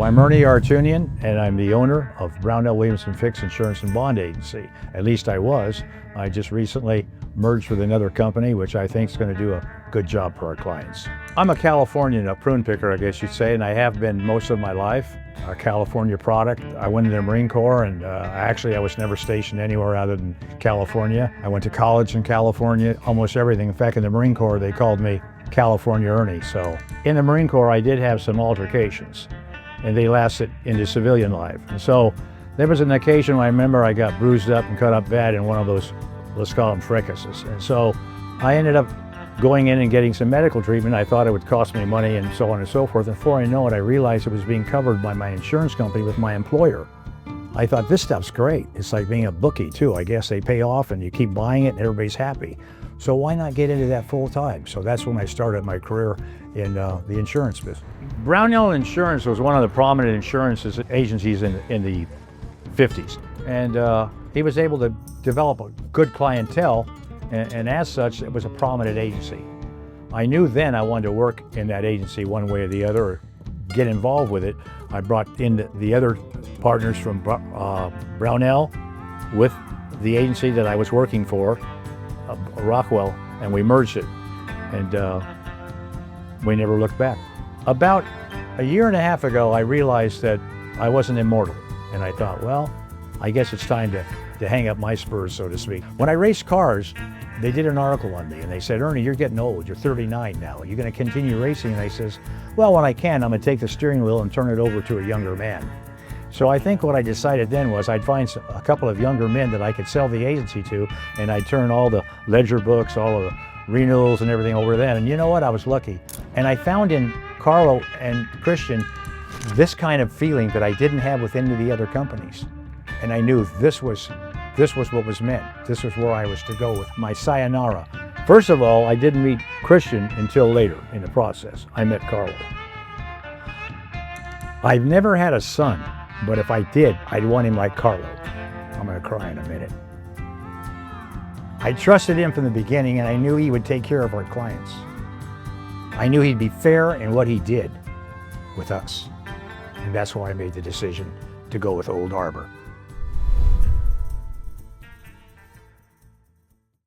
I'm Ernest Arutunian, and I'm the owner of Brownell Williamson Fix Insurance and Bond Agency. At least I was. I just recently merged with another company, which I think is going to do a good job for our clients. I'm a Californian, a prune picker, I guess you'd say, and I have been most of my life. A California product. I went into the Marine Corps, and I was never stationed anywhere other than California. I went to college in California, almost everything. In fact, in the Marine Corps, they called me California Ernie. So in the Marine Corps, I did have some altercations, and they lasted into civilian life. And so there was an occasion when I remember I got bruised up and cut up bad in one of those, let's call them fricases. And so I ended up going in and getting some medical treatment. I thought it would cost me money and so on and so forth. And before I know it, I realized it was being covered by my insurance company with my employer. I thought, this stuff's great. It's like being a bookie too. I guess they pay off and you keep buying it and everybody's happy. So why not get into that full time? So that's when I started my career in the insurance business. Brownell Insurance was one of the prominent insurance agencies in the 50s. And he was able to develop a good clientele, and as such, it was a prominent agency. I knew then I wanted to work in that agency one way or the other, or get involved with it. I brought in the other partners from Brownell with the agency that I was working for, Rockwell, and we merged it, and we never looked back. About a year and a half ago, I realized that I wasn't immortal, and I thought, well, I guess it's time to hang up my spurs, so to speak. When I raced cars, they did an article on me, and they said, Ernie, you're getting old, you're 39 now, are you going to continue racing? And I says, well, when I can, I'm going to take the steering wheel and turn it over to a younger man. So I think what I decided then was I'd find a couple of younger men that I could sell the agency to, and I'd turn all the ledger books, all of the renewals and everything over then. And you know what? I was lucky. And I found in Carlo and Christian this kind of feeling that I didn't have with any of the other companies. And I knew this was what was meant. This was where I was to go with my sayonara. First of all, I didn't meet Christian until later in the process. I met Carlo. I've never had a son, but if I did, I'd want him like Carlo. I'm going to cry in a minute. I trusted him from the beginning, and I knew he would take care of our clients. I knew he'd be fair in what he did with us. And that's why I made the decision to go with Old Harbor.